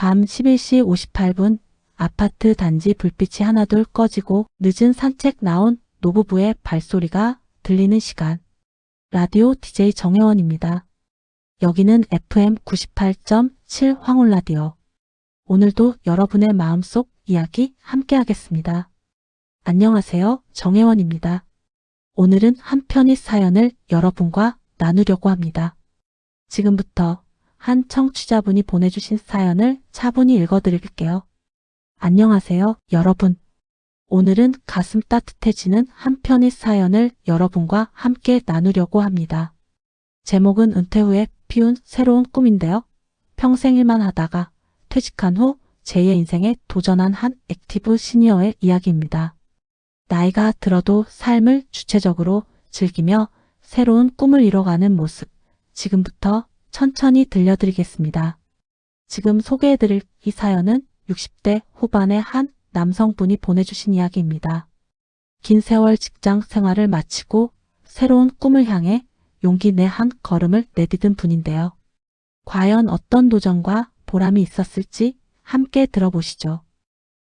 밤 11시 58분 아파트 단지 불빛이 하나둘 꺼지고 늦은 산책 나온 노부부의 발소리가 들리는 시간. 라디오 DJ 정혜원입니다. 여기는 FM 98.7 황홀라디오. 오늘도 여러분의 마음속 이야기 함께 하겠습니다. 안녕하세요. 정혜원입니다. 오늘은 한 편의 사연을 여러분과 나누려고 합니다. 지금부터 한 청취자분이 보내주신 사연을 차분히 읽어드릴게요. 안녕하세요, 여러분. 오늘은 가슴 따뜻해지는 한 편의 사연을 여러분과 함께 나누려고 합니다. 제목은 은퇴 후에 피운 새로운 꿈인데요. 평생 일만 하다가 퇴직한 후 제2의 인생에 도전한 한 액티브 시니어의 이야기입니다. 나이가 들어도 삶을 주체적으로 즐기며 새로운 꿈을 이뤄가는 모습, 지금부터 천천히 들려드리겠습니다. 지금 소개해드릴 이 사연은 60대 후반의 한 남성분이 보내주신 이야기입니다. 긴 세월 직장 생활을 마치고 새로운 꿈을 향해 용기 내 한 걸음을 내디딘 분인데요. 과연 어떤 도전과 보람이 있었을지 함께 들어보시죠.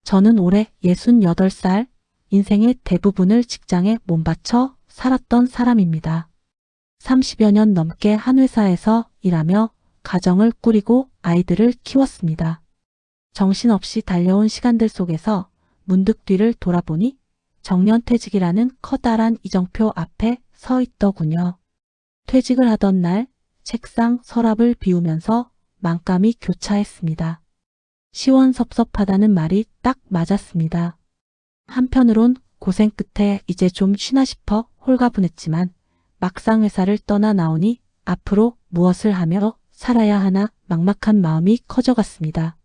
저는 올해 68살, 인생의 대부분을 직장에 몸바쳐 살았던 사람입니다. 30여 년 넘게 한 회사에서 일하며 가정을 꾸리고 아이들을 키웠습니다. 정신없이 달려온 시간들 속에서 문득 뒤를 돌아보니 정년퇴직이라는 커다란 이정표 앞에 서 있더군요. 퇴직을 하던 날 책상 서랍을 비우면서 만감이 교차했습니다. 시원섭섭하다는 말이 딱 맞았습니다. 한편으론 고생 끝에 이제 좀 쉬나 싶어 홀가분했지만 막상 회사를 떠나 나오니 앞으로 무엇을 하며 살아야 하나 막막한 마음이 커져갔습니다.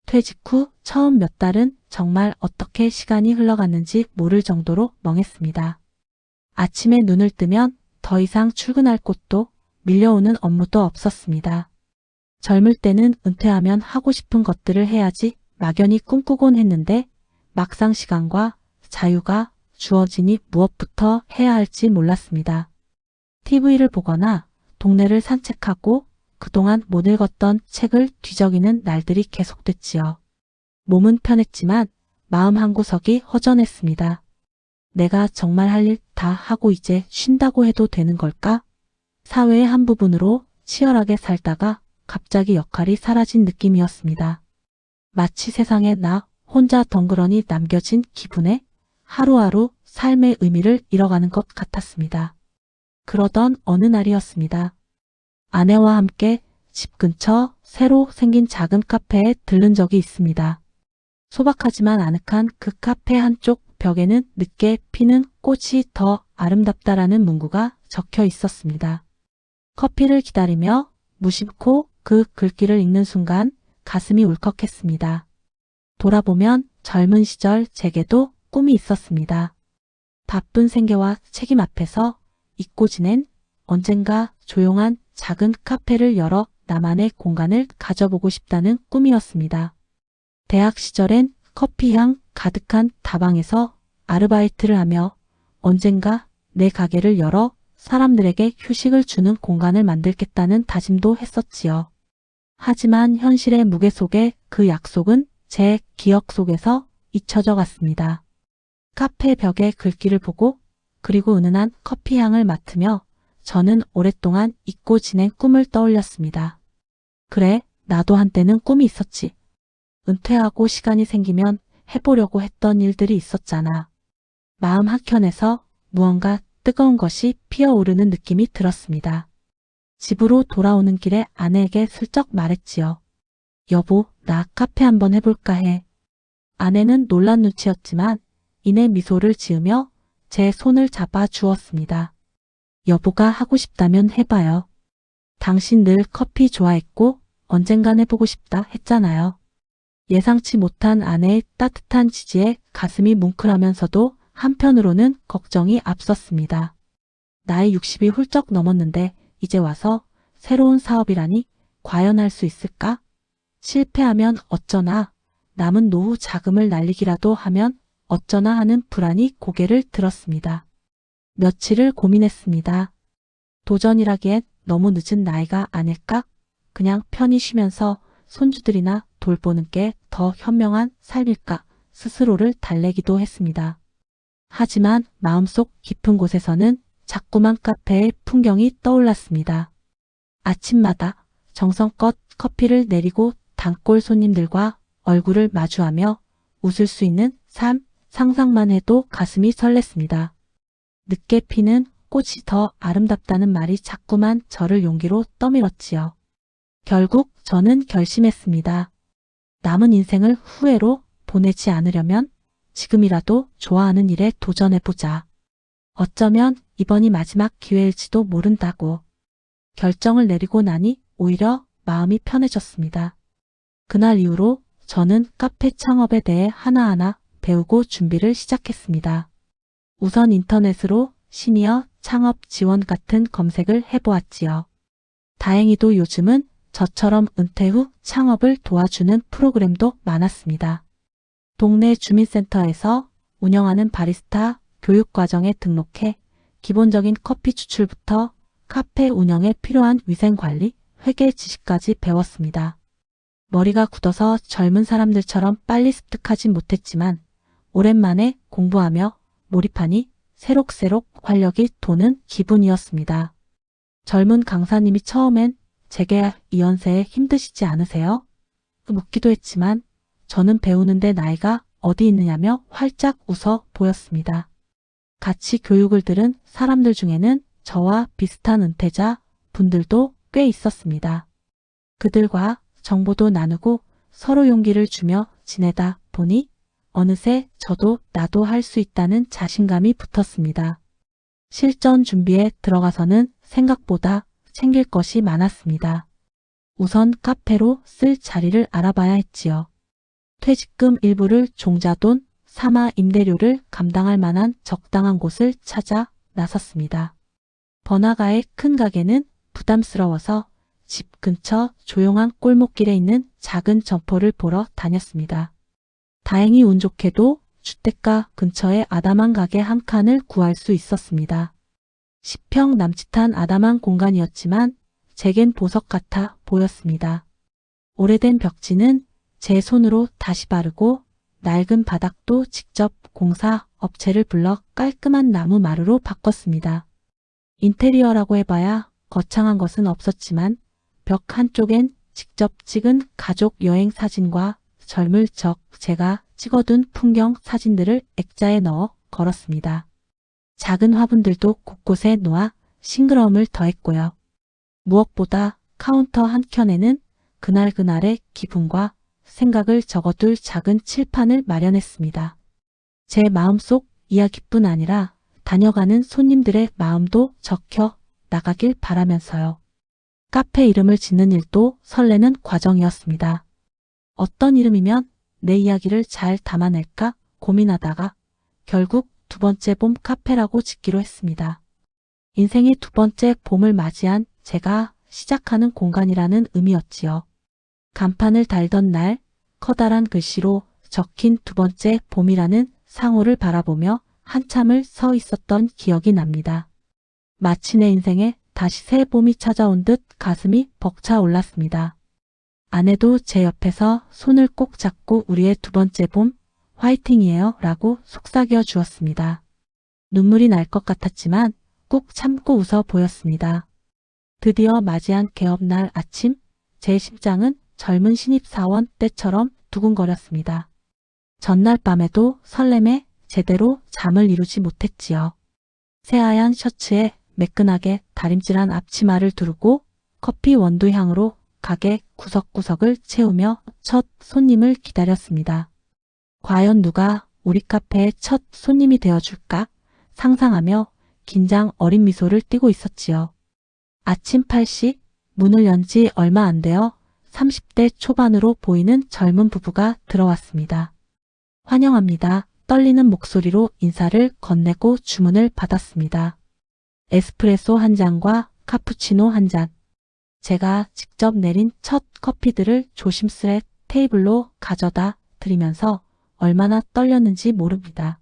퇴직 후 처음 몇 달은 정말 어떻게 시간이 흘러갔는지 모를 정도로 멍했습니다. 아침에 눈을 뜨면 더 이상 출근할 곳도 밀려오는 업무도 없었습니다. 젊을 때는 은퇴하면 하고 싶은 것들을 해야지 막연히 꿈꾸곤 했는데 막상 시간과 자유가 주어지니 무엇부터 해야 할지 몰랐습니다. TV를 보거나 동네를 산책하고 그동안 못 읽었던 책을 뒤적이는 날들이 계속됐지요. 몸은 편했지만 마음 한구석이 허전했습니다. 내가 정말 할 일 다 하고 이제 쉰다고 해도 되는 걸까? 사회의 한 부분으로 치열하게 살다가 갑자기 역할이 사라진 느낌이었습니다. 마치 세상에 나 혼자 덩그러니 남겨진 기분에 하루하루 삶의 의미를 잃어가는 것 같았습니다. 그러던 어느 날이었습니다. 아내와 함께 집 근처 새로 생긴 작은 카페에 들른 적이 있습니다. 소박하지만 아늑한 그 카페 한쪽 벽에는 늦게 피는 꽃이 더 아름답다라는 문구가 적혀 있었습니다. 커피를 기다리며 무심코 그 글귀를 읽는 순간 가슴이 울컥했습니다. 돌아보면 젊은 시절 제게도 꿈이 있었습니다. 바쁜 생계와 책임 앞에서 잊고 지낸 언젠가 조용한 작은 카페를 열어 나만의 공간을 가져보고 싶다는 꿈이었습니다. 대학 시절엔 커피향 가득한 다방에서 아르바이트를 하며 언젠가 내 가게를 열어 사람들에게 휴식을 주는 공간을 만들겠다는 다짐도 했었지요. 하지만 현실의 무게 속에 그 약속은 제 기억 속에서 잊혀져 갔습니다. 카페 벽의 글귀를 보고 그리고 은은한 커피향을 맡으며 저는 오랫동안 잊고 지낸 꿈을 떠올렸습니다. 그래, 나도 한때는 꿈이 있었지. 은퇴하고 시간이 생기면 해보려고 했던 일들이 있었잖아. 마음 한켠에서 무언가 뜨거운 것이 피어오르는 느낌이 들었습니다. 집으로 돌아오는 길에 아내에게 슬쩍 말했지요. 여보, 나 카페 한번 해볼까 해. 아내는 놀란 눈치였지만 이내 미소를 지으며 제 손을 잡아 주었습니다. 여보가 하고 싶다면 해봐요. 당신 늘 커피 좋아했고 언젠간 해보고 싶다 했잖아요. 예상치 못한 아내의 따뜻한 지지에 가슴이 뭉클하면서도 한편으로는 걱정이 앞섰습니다. 나이 60이 훌쩍 넘었는데 이제 와서 새로운 사업이라니 과연 할 수 있을까? 실패하면 어쩌나, 남은 노후 자금을 날리기라도 하면 어쩌나 하는 불안이 고개를 들었습니다. 며칠을 고민했습니다. 도전이라기엔 너무 늦은 나이가 아닐까? 그냥 편히 쉬면서 손주들이나 돌보는 게 더 현명한 삶일까 스스로를 달래기도 했습니다. 하지만 마음속 깊은 곳에서는 자꾸만 카페의 풍경이 떠올랐습니다. 아침마다 정성껏 커피를 내리고 단골 손님들과 얼굴을 마주하며 웃을 수 있는 삶 상상만 해도 가슴이 설렜습니다. 늦게 피는 꽃이 더 아름답다는 말이 자꾸만 저를 용기로 떠밀었지요. 결국 저는 결심했습니다. 남은 인생을 후회로 보내지 않으려면 지금이라도 좋아하는 일에 도전해보자. 어쩌면 이번이 마지막 기회일지도 모른다고. 결정을 내리고 나니 오히려 마음이 편해졌습니다. 그날 이후로 저는 카페 창업에 대해 하나하나 배우고 준비를 시작했습니다. 우선 인터넷으로 시니어 창업 지원 같은 검색을 해보았지요. 다행히도 요즘은 저처럼 은퇴 후 창업을 도와주는 프로그램도 많았습니다. 동네 주민센터에서 운영하는 바리스타 교육과정에 등록해 기본적인 커피 추출부터 카페 운영에 필요한 위생관리, 회계 지식까지 배웠습니다. 머리가 굳어서 젊은 사람들처럼 빨리 습득하진 못했지만 오랜만에 공부하며 몰입하니 새록새록 활력이 도는 기분이었습니다. 젊은 강사님이 처음엔 제게 이 연세에 힘드시지 않으세요? 묻기도 했지만 저는 배우는데 나이가 어디 있느냐며 활짝 웃어 보였습니다. 같이 교육을 들은 사람들 중에는 저와 비슷한 은퇴자 분들도 꽤 있었습니다. 그들과 정보도 나누고 서로 용기를 주며 지내다 보니 어느새 저도 나도 할 수 있다는 자신감이 붙었습니다. 실전 준비에 들어가서는 생각보다 챙길 것이 많았습니다. 우선 카페로 쓸 자리를 알아봐야 했지요. 퇴직금 일부를 종자돈 삼아 임대료를 감당할 만한 적당한 곳을 찾아 나섰습니다. 번화가의 큰 가게는 부담스러워서 집 근처 조용한 골목길에 있는 작은 점포를 보러 다녔습니다. 다행히 운 좋게도 주택가 근처에 아담한 가게 한 칸을 구할 수 있었습니다. 10평 남짓한 아담한 공간이었지만 제겐 보석 같아 보였습니다. 오래된 벽지는 제 손으로 다시 바르고 낡은 바닥도 직접 공사 업체를 불러 깔끔한 나무 마루로 바꿨습니다. 인테리어라고 해봐야 거창한 것은 없었지만 벽 한쪽엔 직접 찍은 가족 여행 사진과 젊을 적 제가 찍어둔 풍경 사진들을 액자에 넣어 걸었습니다. 작은 화분들도 곳곳에 놓아 싱그러움을 더했고요. 무엇보다 카운터 한켠에는 그날그날의 기분과 생각을 적어둘 작은 칠판을 마련했습니다. 제 마음속 이야기뿐 아니라 다녀가는 손님들의 마음도 적혀 나가길 바라면서요. 카페 이름을 짓는 일도 설레는 과정이었습니다. 어떤 이름이면 내 이야기를 잘 담아낼까 고민하다가 결국 두 번째 봄 카페라고 짓기로 했습니다. 인생의 두 번째 봄을 맞이한 제가 시작하는 공간이라는 의미였지요. 간판을 달던 날 커다란 글씨로 적힌 두 번째 봄이라는 상호를 바라보며 한참을 서 있었던 기억이 납니다. 마치 내 인생에 다시 새 봄이 찾아온 듯 가슴이 벅차 올랐습니다. 아내도 제 옆에서 손을 꼭 잡고 우리의 두 번째 봄 화이팅이에요 라고 속삭여 주었습니다. 눈물이 날 것 같았지만 꾹 참고 웃어 보였습니다. 드디어 맞이한 개업날 아침 제 심장은 젊은 신입사원 때처럼 두근거렸습니다. 전날 밤에도 설렘에 제대로 잠을 이루지 못했지요. 새하얀 셔츠에 매끈하게 다림질한 앞치마를 두르고 커피 원두 향으로 가게 구석구석을 채우며 첫 손님을 기다렸습니다. 과연 누가 우리 카페의 첫 손님이 되어줄까 상상하며 긴장 어린 미소를 띠고 있었지요. 아침 8시 문을 연 지 얼마 안 되어 30대 초반으로 보이는 젊은 부부가 들어왔습니다. 환영합니다. 떨리는 목소리로 인사를 건네고 주문을 받았습니다. 에스프레소 한 잔과 카푸치노 한 잔. 제가 직접 내린 첫 커피들을 조심스레 테이블로 가져다 드리면서 얼마나 떨렸는지 모릅니다.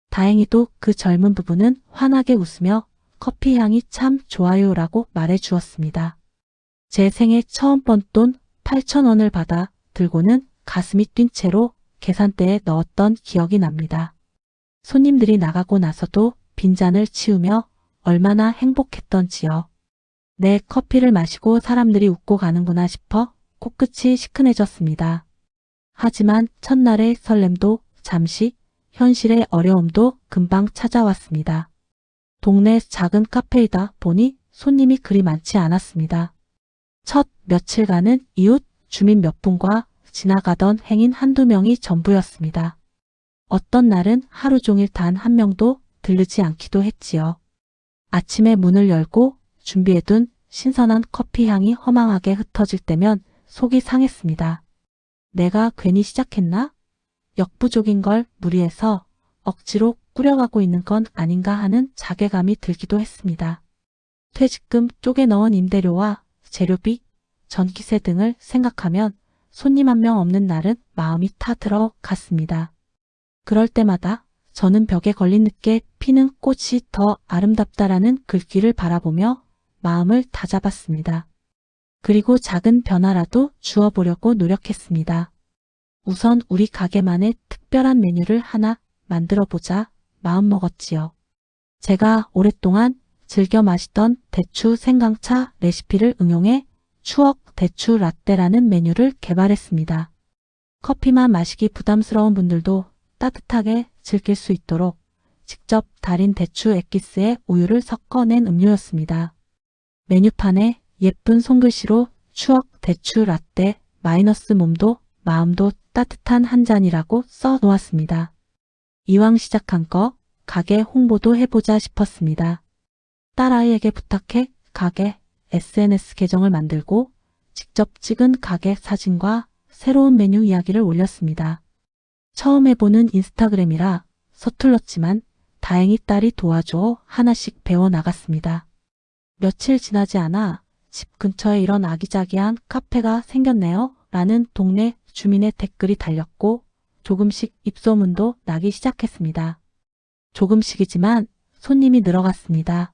다행히도 그 젊은 부부는 환하게 웃으며 커피 향이 참 좋아요라고 말해 주었습니다. 제 생애 처음 번 돈 8,000원을 받아 들고는 가슴이 뛴 채로 계산대에 넣었던 기억이 납니다. 손님들이 나가고 나서도 빈잔을 치우며 얼마나 행복했던지요. 내 커피를 마시고 사람들이 웃고 가는구나 싶어 코끝이 시큰해졌습니다. 하지만 첫날의 설렘도 잠시, 현실의 어려움도 금방 찾아왔습니다. 동네 작은 카페이다 보니 손님이 그리 많지 않았습니다. 첫 며칠간은 이웃, 주민 몇 분과 지나가던 행인 한두 명이 전부였습니다. 어떤 날은 하루 종일 단 한 명도 들르지 않기도 했지요. 아침에 문을 열고 준비해둔 신선한 커피 향이 허망하게 흩어질 때면 속이 상했습니다. 내가 괜히 시작했나? 역부족인 걸 무리해서 억지로 꾸려가고 있는 건 아닌가 하는 자괴감이 들기도 했습니다. 퇴직금 쪼개 넣은 임대료와 재료비, 전기세 등을 생각하면 손님 한 명 없는 날은 마음이 타들어 갔습니다. 그럴 때마다 저는 벽에 걸린 늦게 피는 꽃이 더 아름답다라는 글귀를 바라보며 마음을 다잡았습니다. 그리고 작은 변화라도 주어보려고 노력했습니다. 우선 우리 가게만의 특별한 메뉴를 하나 만들어보자 마음먹었지요. 제가 오랫동안 즐겨 마시던 대추 생강차 레시피를 응용해 추억 대추 라떼라는 메뉴를 개발했습니다. 커피만 마시기 부담스러운 분들도 따뜻하게 즐길 수 있도록 직접 달인 대추 엑기스에 우유를 섞어낸 음료였습니다. 메뉴판에 예쁜 손글씨로 추억 대추 라떼 마이너스 몸도 마음도 따뜻한 한 잔이라고 써 놓았습니다. 이왕 시작한 거 가게 홍보도 해보자 싶었습니다. 딸아이에게 부탁해 가게 SNS 계정을 만들고 직접 찍은 가게 사진과 새로운 메뉴 이야기를 올렸습니다. 처음 해보는 인스타그램이라 서툴렀지만 다행히 딸이 도와줘 하나씩 배워나갔습니다. 며칠 지나지 않아 집 근처에 이런 아기자기한 카페가 생겼네요 라는 동네 주민의 댓글이 달렸고 조금씩 입소문도 나기 시작했습니다. 조금씩이지만 손님이 늘어갔습니다.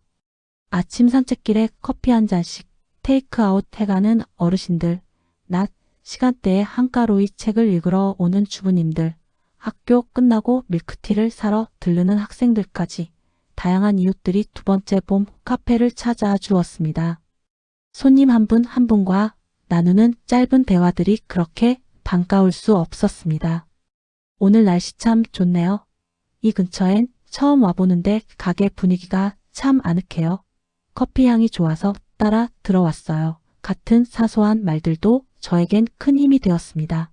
아침 산책길에 커피 한 잔씩 테이크아웃 해가는 어르신들, 낮 시간대에 한가로이 책을 읽으러 오는 주부님들, 학교 끝나고 밀크티를 사러 들르는 학생들까지 다양한 이웃들이 두 번째 봄 카페를 찾아와 주었습니다. 손님 한 분 한 분과 나누는 짧은 대화들이 그렇게 반가울 수 없었습니다. 오늘 날씨 참 좋네요. 이 근처엔 처음 와보는데 가게 분위기가 참 아늑해요. 커피 향이 좋아서 따라 들어왔어요. 같은 사소한 말들도 저에겐 큰 힘이 되었습니다.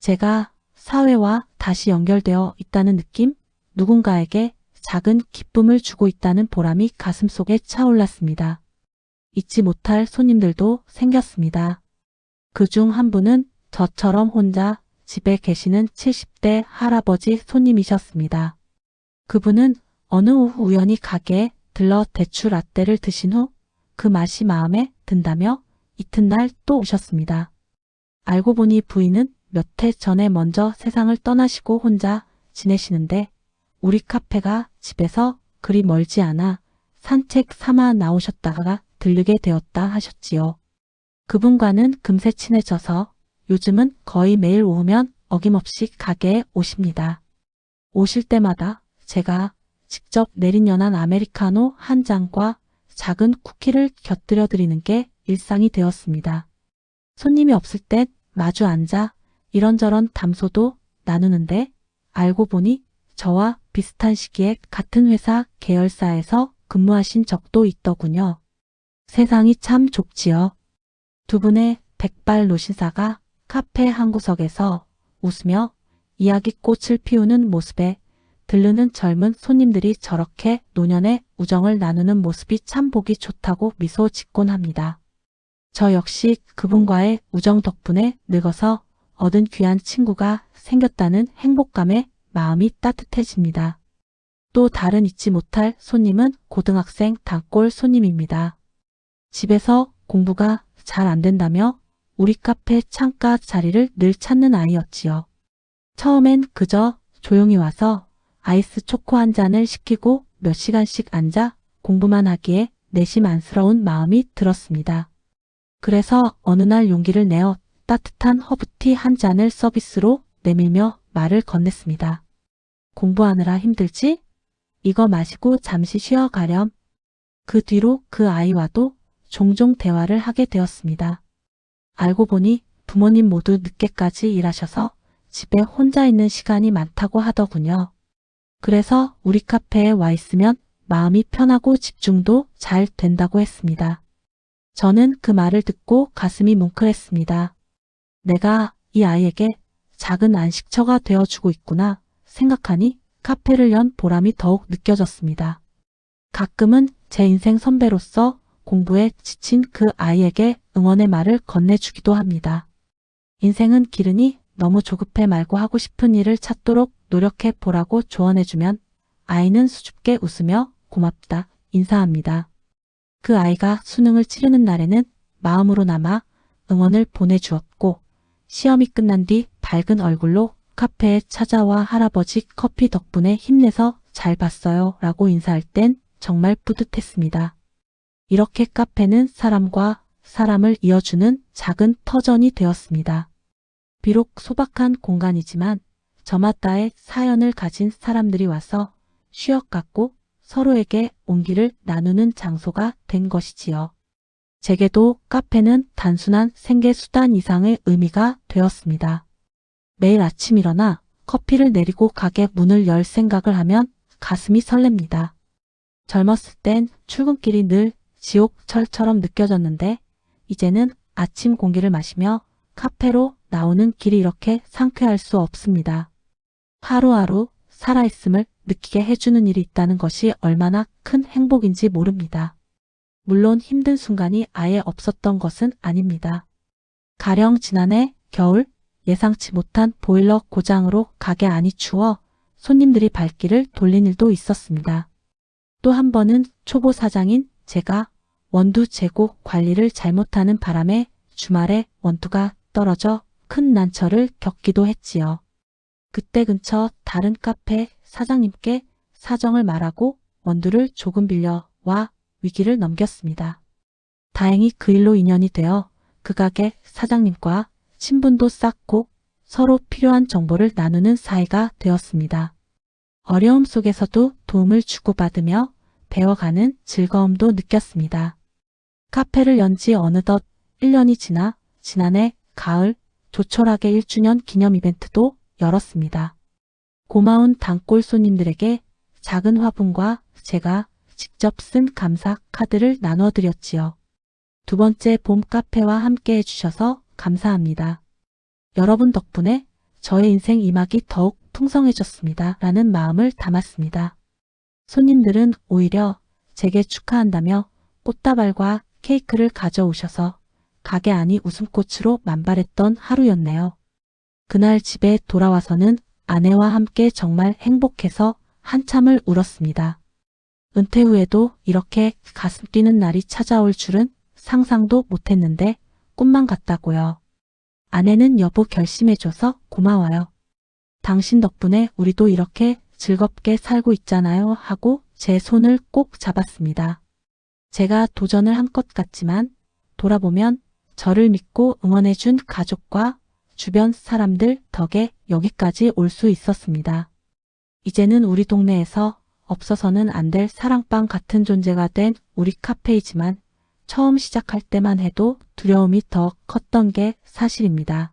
제가 사회와 다시 연결되어 있다는 느낌, 누군가에게 작은 기쁨을 주고 있다는 보람이 가슴속에 차올랐습니다. 잊지 못할 손님들도 생겼습니다. 그중 한 분은 저처럼 혼자 집에 계시는 70대 할아버지 손님이셨습니다. 그분은 어느 오후 우연히 가게에 들러 대추 라떼를 드신 후 그 맛이 마음에 든다며 이튿날 또 오셨습니다. 알고 보니 부인은 몇 해 전에 먼저 세상을 떠나시고 혼자 지내시는데 우리 카페가 집에서 그리 멀지 않아 산책 삼아 나오셨다가 들르게 되었다 하셨지요. 그분과는 금세 친해져서 요즘은 거의 매일 오후면 어김없이 가게에 오십니다. 오실 때마다 제가 직접 내린 연한 아메리카노 한 잔과 작은 쿠키를 곁들여 드리는 게 일상이 되었습니다. 손님이 없을 땐 마주 앉아 이런저런 담소도 나누는데 알고 보니 저와 비슷한 시기에 같은 회사 계열사에서 근무하신 적도 있더군요. 세상이 참 좁지요. 두 분의 백발 노신사가 카페 한 구석에서 웃으며 이야기꽃을 피우는 모습에 들르는 젊은 손님들이 저렇게 노년의 우정을 나누는 모습이 참 보기 좋다고 미소 짓곤 합니다. 저 역시 그분과의 우정 덕분에 늙어서 얻은 귀한 친구가 생겼다는 행복감에 마음이 따뜻해집니다. 또 다른 잊지 못할 손님은 고등학생 단골 손님입니다. 집에서 공부가 잘 안 된다며 우리 카페 창가 자리를 늘 찾는 아이였지요. 처음엔 그저 조용히 와서 아이스 초코 한 잔을 시키고 몇 시간씩 앉아 공부만 하기에 내심 안쓰러운 마음이 들었습니다. 그래서 어느 날 용기를 내어 따뜻한 허브티 한 잔을 서비스로 내밀며 말을 건넸습니다. 공부하느라 힘들지? 이거 마시고 잠시 쉬어가렴. 그 뒤로 그 아이와도 종종 대화를 하게 되었습니다. 알고 보니 부모님 모두 늦게까지 일하셔서 집에 혼자 있는 시간이 많다고 하더군요. 그래서 우리 카페에 와 있으면 마음이 편하고 집중도 잘 된다고 했습니다. 저는 그 말을 듣고 가슴이 뭉클했습니다. 내가 이 아이에게 작은 안식처가 되어주고 있구나 생각하니 카페를 연 보람이 더욱 느껴졌습니다. 가끔은 제 인생 선배로서 공부에 지친 그 아이에게 응원의 말을 건네주기도 합니다. 인생은 기르니 너무 조급해 말고 하고 싶은 일을 찾도록 노력해 보라고 조언해주면 아이는 수줍게 웃으며 고맙다 인사합니다. 그 아이가 수능을 치르는 날에는 마음으로나마 응원을 보내주었고 시험이 끝난 뒤 밝은 얼굴로 카페에 찾아와 할아버지 커피 덕분에 힘내서 잘 봤어요 라고 인사할 땐 정말 뿌듯했습니다. 이렇게 카페는 사람과 사람을 이어주는 작은 터전이 되었습니다. 비록 소박한 공간이지만 저마다의 사연을 가진 사람들이 와서 쉬어갖고 서로에게 온기를 나누는 장소가 된 것이지요. 제게도 카페는 단순한 생계수단 이상의 의미가 되었습니다. 매일 아침 일어나 커피를 내리고 가게 문을 열 생각을 하면 가슴이 설렙니다. 젊었을 땐 출근길이 늘 지옥철처럼 느껴졌는데 이제는 아침 공기를 마시며 카페로 나오는 길이 이렇게 상쾌할 수 없습니다. 하루하루 살아있음을 느끼게 해주는 일이 있다는 것이 얼마나 큰 행복인지 모릅니다. 물론 힘든 순간이 아예 없었던 것은 아닙니다. 가령 지난해 겨울 예상치 못한 보일러 고장으로 가게 안이 추워 손님들이 발길을 돌린 일도 있었습니다. 또 한 번은 초보 사장인 제가 원두 재고 관리를 잘못하는 바람에 주말에 원두가 떨어져 큰 난처를 겪기도 했지요. 그때 근처 다른 카페 사장님께 사정을 말하고 원두를 조금 빌려와 위기를 넘겼습니다. 다행히 그 일로 인연이 되어 그 가게 사장님과 친분도 쌓고 서로 필요한 정보를 나누는 사이가 되었습니다. 어려움 속에서도 도움을 주고받으며 배워가는 즐거움도 느꼈습니다. 카페를 연 지 어느덧 1년이 지나 지난해 가을 조촐하게 1주년 기념 이벤트도 열었습니다. 고마운 단골 손님들에게 작은 화분과 제가 직접 쓴 감사 카드를 나눠드렸지요. 두 번째 봄 카페와 함께 해주셔서 감사합니다. 여러분 덕분에 저의 인생 2막이 더욱 풍성해졌습니다. 라는 마음을 담았습니다. 손님들은 오히려 제게 축하한다며 꽃다발과 케이크를 가져오셔서 가게 안이 웃음꽃으로 만발했던 하루였네요. 그날 집에 돌아와서는 아내와 함께 정말 행복해서 한참을 울었습니다. 은퇴 후에도 이렇게 가슴 뛰는 날이 찾아올 줄은 상상도 못했는데 꿈만 같다고요. 아내는 여보 결심해줘서 고마워요. 당신 덕분에 우리도 이렇게 즐겁게 살고 있잖아요 하고 제 손을 꼭 잡았습니다. 제가 도전을 한 것 같지만 돌아보면 저를 믿고 응원해준 가족과 주변 사람들 덕에 여기까지 올 수 있었습니다. 이제는 우리 동네에서 없어서는 안 될 사랑방 같은 존재가 된 우리 카페이지만 처음 시작할 때만 해도 두려움이 더 컸던 게 사실입니다.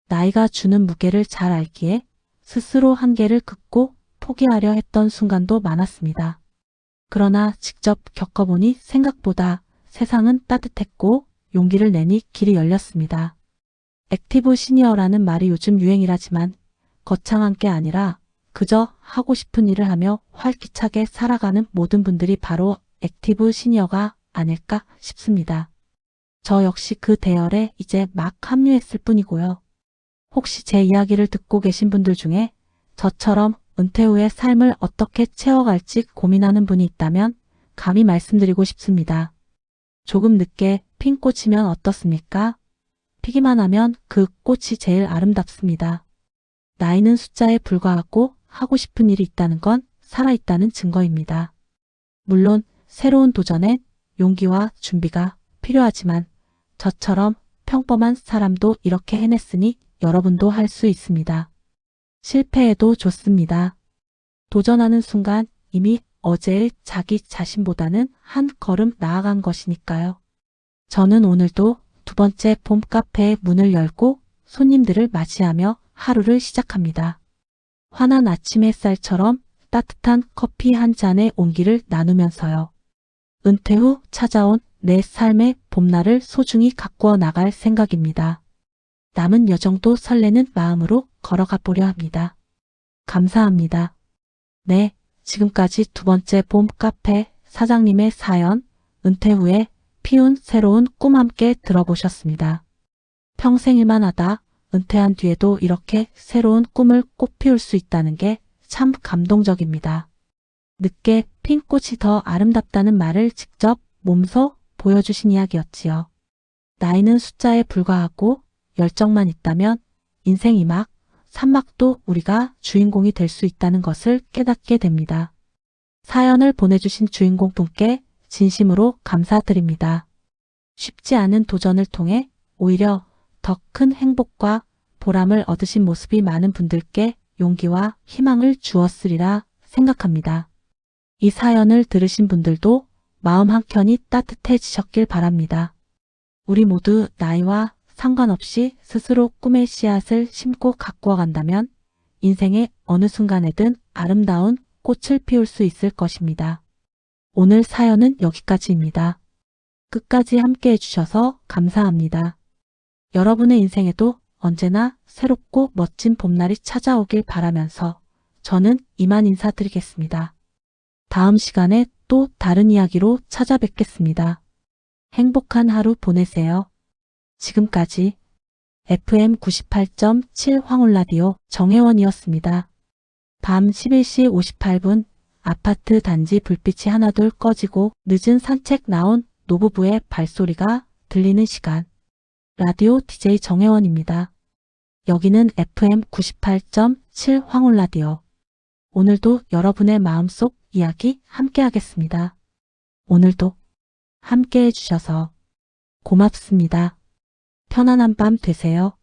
나이가 주는 무게를 잘 알기에 스스로 한계를 긋고 포기하려 했던 순간도 많았습니다. 그러나 직접 겪어보니 생각보다 세상은 따뜻했고 용기를 내니 길이 열렸습니다. 액티브 시니어라는 말이 요즘 유행이라지만 거창한 게 아니라 그저 하고 싶은 일을 하며 활기차게 살아가는 모든 분들이 바로 액티브 시니어가 아닐까 싶습니다. 저 역시 그 대열에 이제 막 합류했을 뿐이고요. 혹시 제 이야기를 듣고 계신 분들 중에 저처럼 은퇴 후의 삶을 어떻게 채워갈지 고민하는 분이 있다면 감히 말씀드리고 싶습니다. 조금 늦게 핀 꽃이면 어떻습니까? 피기만 하면 그 꽃이 제일 아름답습니다. 나이는 숫자에 불과하고 하고 싶은 일이 있다는 건 살아있다는 증거입니다. 물론 새로운 도전엔 용기와 준비가 필요하지만 저처럼 평범한 사람도 이렇게 해냈으니 여러분도 할 수 있습니다. 실패해도 좋습니다. 도전하는 순간 이미 어제의 자기 자신보다는 한 걸음 나아간 것이니까요. 저는 오늘도 두 번째 봄 카페의 문을 열고 손님들을 맞이하며 하루를 시작합니다. 환한 아침 햇살처럼 따뜻한 커피 한 잔의 온기를 나누면서요. 은퇴 후 찾아온 내 삶의 봄날을 소중히 가꾸어 나갈 생각입니다. 남은 여정도 설레는 마음으로 걸어가 보려 합니다. 감사합니다. 네, 지금까지 두 번째 봄 카페 사장님의 사연, 은퇴 후에 피운 새로운 꿈 함께 들어보셨습니다. 평생 일만 하다 은퇴한 뒤에도 이렇게 새로운 꿈을 꽃 피울 수 있다는 게 참 감동적입니다. 늦게 핀 꽃이 더 아름답다는 말을 직접 몸소 보여주신 이야기였지요. 나이는 숫자에 불과하고 열정만 있다면 인생 2막, 3막도 우리가 주인공이 될 수 있다는 것을 깨닫게 됩니다. 사연을 보내주신 주인공 분께 진심으로 감사드립니다. 쉽지 않은 도전을 통해 오히려 더 큰 행복과 보람을 얻으신 모습이 많은 분들께 용기와 희망을 주었으리라 생각합니다. 이 사연을 들으신 분들도 마음 한켠이 따뜻해지셨길 바랍니다. 우리 모두 나이와 상관없이 스스로 꿈의 씨앗을 심고 가꾸어 간다면 인생의 어느 순간에든 아름다운 꽃을 피울 수 있을 것입니다. 오늘 사연은 여기까지입니다. 끝까지 함께 해주셔서 감사합니다. 여러분의 인생에도 언제나 새롭고 멋진 봄날이 찾아오길 바라면서 저는 이만 인사드리겠습니다. 다음 시간에 또 다른 이야기로 찾아뵙겠습니다. 행복한 하루 보내세요. 지금까지 FM 98.7 황홀라디오 정혜원이었습니다. 밤 11시 58분 아파트 단지 불빛이 하나둘 꺼지고 늦은 산책 나온 노부부의 발소리가 들리는 시간. 라디오 DJ 정혜원입니다. 여기는 FM 98.7 황홀라디오. 오늘도 여러분의 마음속 이야기 함께 하겠습니다. 오늘도 함께 해주셔서 고맙습니다. 편안한 밤 되세요.